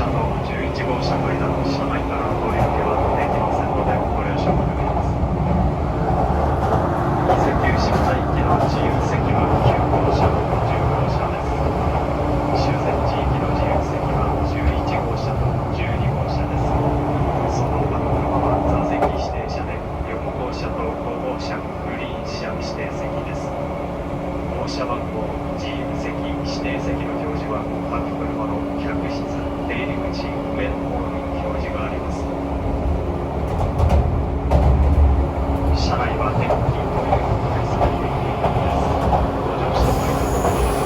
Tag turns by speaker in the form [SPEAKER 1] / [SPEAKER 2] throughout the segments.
[SPEAKER 1] 車と11号車の間の車内からお乗り換えはできませんのでご了承願います。伊勢急新田行きの自由席は9号車、10号車です。終点地域の自由席は11号車と12号車です。その他の車は座席指定車で4号車と5号車グリーン車指定席です。号車番号、自由席、指定席の表示は各車の客室、出入り口、上の方に表示があります。車内は電気、トイレが配されているようです。ご乗車の間、どうぞお願いする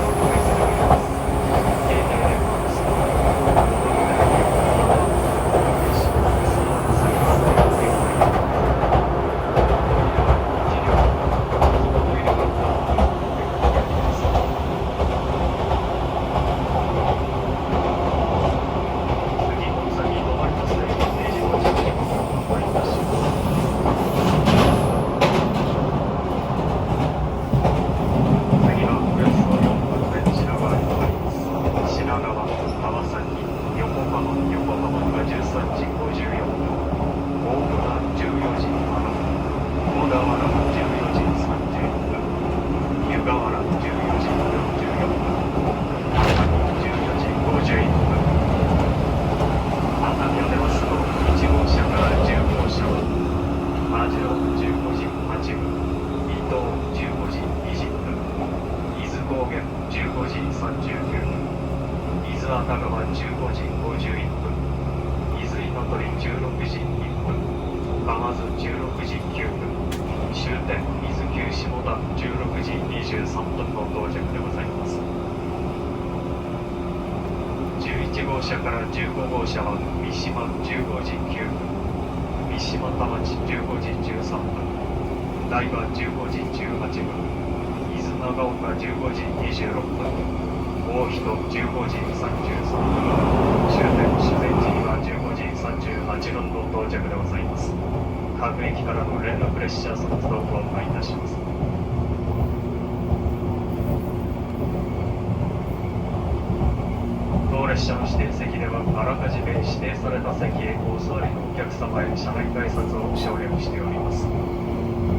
[SPEAKER 1] ようです。携帯電話のスマホ、ボトルでの有効など、お願いします。先までお願いします。トイレは1両、トイレは11号車から15号車は三島15時9分、三島田町15時13分、台場15時18分、伊豆長岡15時26分、大人15時33分、終点修善寺には15時38分の到着でございます。各駅からの連絡列車速度をご案内いたします。当列車の指定席ではあらかじめ指定された席へお座りのお客様へ車内改札を省略しております。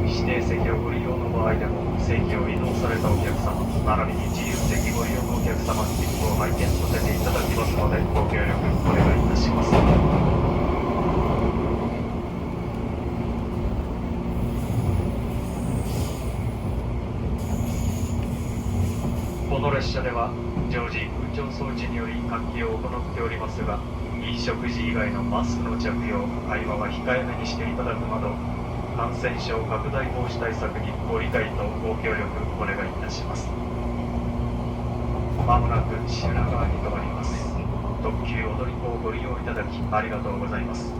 [SPEAKER 1] 指定席をご利用の場合でも席を移動されたお客様並びに自由席ご利用のお客様に切符を拝見させていただきますのでご協力お願いいたします。この列車では常時空調装置により換気を行っておりますが、飲食時以外のマスクの着用、会話は控えめにしていただくなど、感染症拡大防止対策にご理解とご協力お願いいたします。まもなく品川に停まります。特急踊り子をご利用いただきありがとうございます。